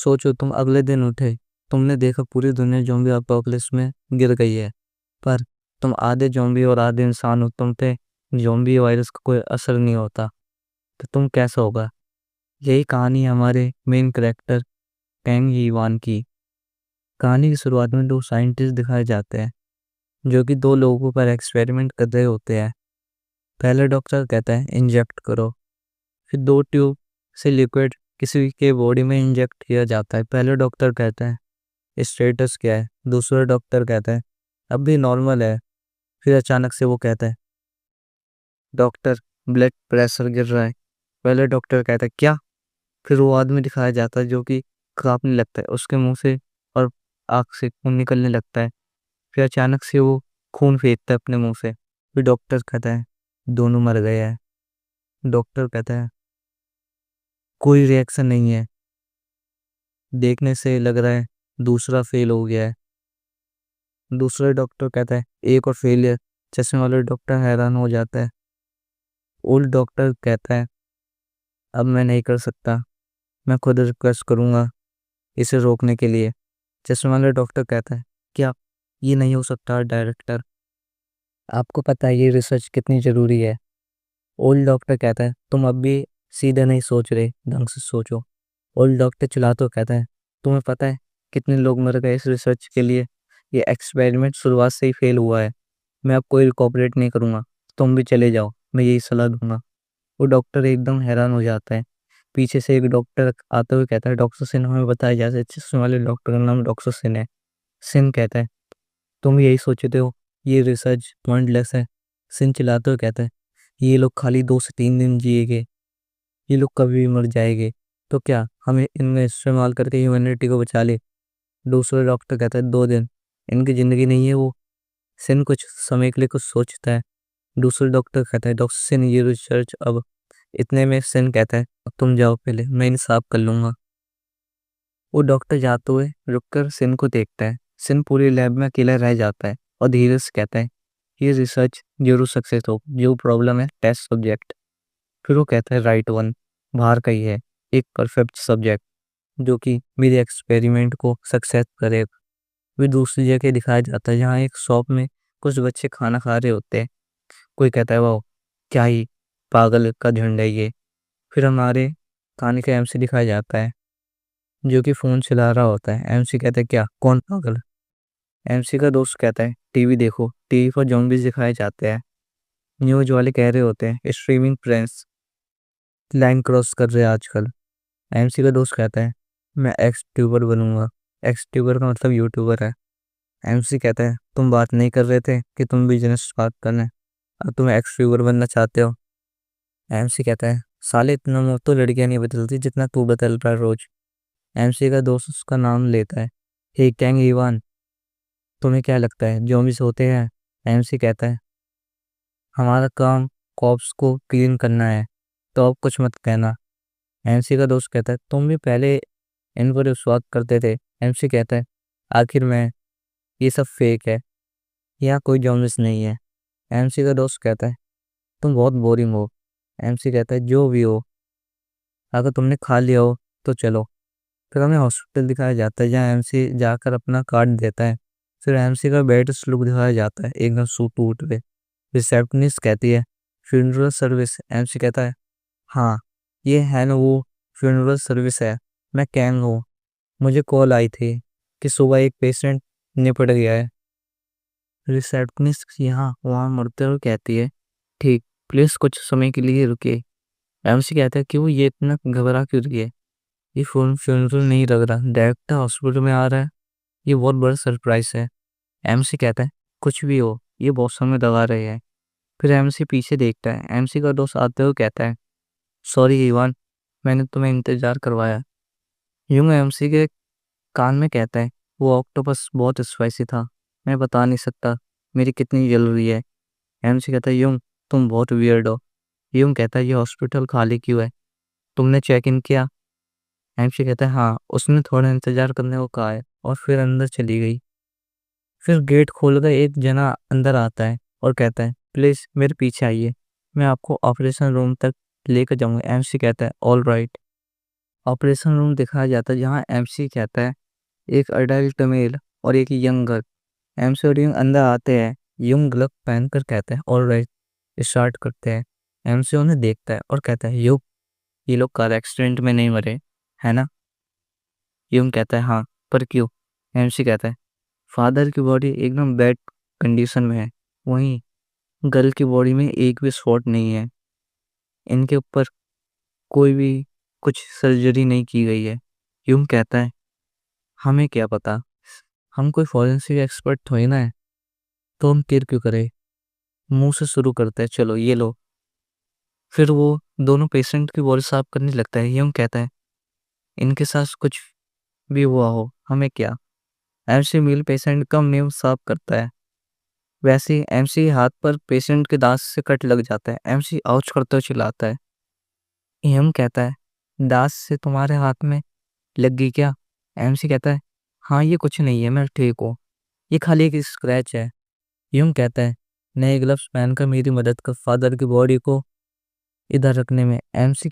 सोचो तुम अगले दिन उठे, तुमने देखा पूरी दुनिया ज़ॉम्बी अपोकलिप्स में गिर गई है, पर तुम आधे ज़ॉम्बी और आधे इंसान हो, तुम पे ज़ॉम्बी वायरस का कोई असर नहीं होता, तो तुम कैसा होगा? यही कहानी है हमारे मेन कैरेक्टर कैंग यीवान की। कहानी की शुरुआत में दो साइंटिस्ट दिखाए जाते हैं जो कि दो लोगों पर एक्सपेरिमेंट कर रहे होते हैं। पहले डॉक्टर कहता है इंजेक्ट करो, फिर दो ट्यूब से लिक्विड किसी के बॉडी में इंजेक्ट किया जाता है। पहले डॉक्टर कहता है स्टेटस क्या है, दूसरा डॉक्टर कहता है अब भी नॉर्मल है। फिर अचानक से वो कहता है डॉक्टर ब्लड प्रेशर गिर रहा है। पहले डॉक्टर कहता है क्या? फिर वो आदमी दिखाया जाता है जो कि कांपने लगता है, उसके मुंह से और आँख से खून निकलने लगता है। फिर अचानक से वो खून फेंकता है अपने मुंह से। फिर डॉक्टर कहता है दोनों मर गए हैं। डॉक्टर कहता है कोई रिएक्शन नहीं है, देखने से लग रहा है दूसरा फेल हो गया है। दूसरा डॉक्टर कहता है एक और फेलियर। चश्मे वाले डॉक्टर हैरान हो जाता है। ओल्ड डॉक्टर कहता है अब मैं नहीं कर सकता, मैं खुद रिक्वेस्ट करूंगा इसे रोकने के लिए। चश्मे वाले डॉक्टर कहता है क्या ये नहीं हो सकता डायरेक्टर, आपको पता है ये रिसर्च कितनी ज़रूरी है। ओल्ड डॉक्टर कहता है तुम अब भी सीधे नहीं सोच रहे, ढंग से सोचो। ओल्ड डॉक्टर चिल्लाते हुए कहता है तुम्हें पता है कितने लोग मर गए इस रिसर्च के लिए? ये एक्सपेरिमेंट शुरुआत से ही फेल हुआ है, मैं अब कोई कोऑपरेट नहीं करूँगा, तुम भी चले जाओ, मैं यही सलाह दूंगा। वो डॉक्टर एकदम हैरान हो जाता है। पीछे से एक डॉक्टर आते हुए कहता है डॉक्टर सिन हमें बताया जाए, चश्मे वाले डॉक्टर का नाम डॉक्टर सिन है। सिन कहता है तुम यही सोचते हो ये रिसर्च पॉइंटलेस है। सिन चिल्लाते हुए कहता है ये लोग खाली 2 से 3 दिन जिएंगे, ये लोग कभी भी मर जाएंगे, तो क्या हमें इनमें इस्तेमाल करके ह्यूमैनिटी को बचा ले? दूसरा डॉक्टर कहता है 2 दिन, इनकी ज़िंदगी नहीं है वो। सिन कुछ समय के लिए कुछ सोचता है। दूसरा डॉक्टर कहता है डॉक्टर सिन ये रिसर्च अब। इतने में सिन कहता है अब तुम जाओ, पहले मैं इंसाफ कर लूँगा। वो डॉक्टर जाते हुए रुककर सिन को देखता है। सिन पूरी लैब में अकेला रह जाता है और धीरे से कहता है ये रिसर्च जरूर सक्सेस हो, जो प्रॉब्लम है टेस्ट सब्जेक्ट। फिर वो कहता है राइट वन, बाहर का ही है, एक परफेक्ट सब्जेक्ट जो कि मेरे एक्सपेरिमेंट को सक्सेस करेगा। फिर दूसरी जगह दिखाया जाता है जहाँ एक शॉप में कुछ बच्चे खाना खा रहे होते हैं। कोई कहता है वाह क्या ही पागल का झंडा है ये। फिर हमारे कहानी का एमसी दिखाया जाता है जो कि फ़ोन चला रहा होता है। एमसी कहता है क्या कौन पागल? एमसी का दोस्त कहता है टीवी देखो, टीवी पर ज़ॉम्बीज़ दिखाए जाते हैं। न्यूज़ वाले कह रहे होते हैं स्ट्रीमिंग फ्रेंड्स लाइन क्रॉस कर रहे हैं आजकल। एमसी का दोस्त कहता है मैं एक्स ट्यूबर बनूंगा। एक्स ट्यूबर का मतलब यूट्यूबर है। एमसी कहता है तुम बात नहीं कर रहे थे कि तुम बिजनेस स्टार्ट करना है, अब तुम एक्स ट्यूबर बनना चाहते हो? एमसी कहता है साले इतना मुंह तो लड़कियां नहीं बदलती जितना तू बदल रहा है रोज। एमसी का दोस्त उसका नाम लेता है हे कैंग इवान, तुम्हें क्या लगता है ज़ॉम्बीज़ होते हैं? एमसी कहता है हमारा काम कॉप्स को क्लीन करना है, तो अब कुछ मत कहना। एमसी का दोस्त कहता है तुम भी पहले इन पर विश्वास करते थे। एमसी कहता है आखिर मैं ये सब फेक है, यहाँ कोई जॉम्बिस नहीं है। एमसी का दोस्त कहता है तुम बहुत बोरिंग हो। एमसी कहता है जो भी हो, अगर तुमने खा लिया हो तो चलो। फिर हमें हॉस्पिटल दिखाया जाता है जहाँ एमसी जाकर अपना कार्ड देता है। फिर एमसी का बेड स्लूप दिखाया जाता है एकदम सूट वूट पे। रिसेप्शनिस्ट कहती है फ्यूनरल सर्विस। एमसी कहता है हाँ ये है ना वो फ्यूनरल सर्विस है, मैं कैंग हूँ, मुझे कॉल आई थी कि सुबह एक पेशेंट निपट गया है। रिसेप्शनिस्ट यहाँ वहाँ मुड़ते हुए कहती है ठीक, प्लीज कुछ समय के लिए रुकिए। एमसी कहता है कि वो ये इतना घबरा क्यों रही है, ये फोन फ्यूनरल नहीं लग रहा, डायरेक्टर हॉस्पिटल में आ रहा है, ये बहुत बड़ा सरप्राइज है। एमसी कहता है कुछ भी हो ये बहुत समय दबा रहे हैं। फिर एमसी पीछे देखता है। एमसी का दोस्त आते हुए कहता है सॉरी इवान, मैंने तुम्हें इंतजार करवाया। यूं एमसी के कान में कहता है वो ऑक्टोपस बहुत स्पाइसी था, मैं बता नहीं सकता मेरी कितनी जल रही है। एमसी कहता है यूं तुम बहुत वियर्ड हो। यूं कहता है ये हॉस्पिटल खाली क्यों है, तुमने चेक इन किया? एमसी कहता है हाँ, उसने थोड़ा इंतजार करने को कहा है और फिर अंदर चली गई। फिर गेट खोलकर एक जना अंदर आता है और कहता है प्लीज मेरे पीछे आइए, मैं आपको ऑपरेशन रूम तक लेकर जाऊंगा। एमसी कहता है ऑल राइट। ऑपरेशन रूम दिखाया जाता है जहाँ एमसी कहता है एक अडल्ट मेल और एक यंग गर्ल। एमसी और यंग अंदर आते हैं, यंग ग्लव पहनकर कहते हैं ऑलराइट स्टार्ट करते हैं। एमसी उन्हें देखता है और कहता है युग ये लोग कार एक्सीडेंट में नहीं मरे है ना? यंग कहता है हाँ, पर क्यों? एमसी कहता है फादर की बॉडी एकदम बैड कंडीशन में है, वहीं गर्ल की बॉडी में एक भी स्पॉट नहीं है, इनके ऊपर कोई भी कुछ सर्जरी नहीं की गई है। यूं कहता है हमें क्या पता, हम कोई फॉरेंसिक एक्सपर्ट थोड़ी ना है, तो हम केयर क्यों करें। मुंह से शुरू करता है चलो ये लो। फिर वो दोनों पेशेंट की बॉडी साफ करने लगता है। यूं कहता है इनके साथ कुछ भी हुआ हो हमें क्या। एमसी मिल पेशेंट का मुंह साफ करता है, वैसे ही एमसी हाथ पर पेशेंट के दांत से कट लग जाता है। एमसी आउच करते हुए चिल्लाता है। यम कहता है दांत से तुम्हारे हाथ में लग गई क्या? एमसी कहता है हाँ ये कुछ नहीं है, मैं ठीक हूँ, ये खाली एक स्क्रैच है। यूं कहता है नए ग्लव्स पहनकर मेरी मदद कर फादर की बॉडी को इधर रखने में। एमसी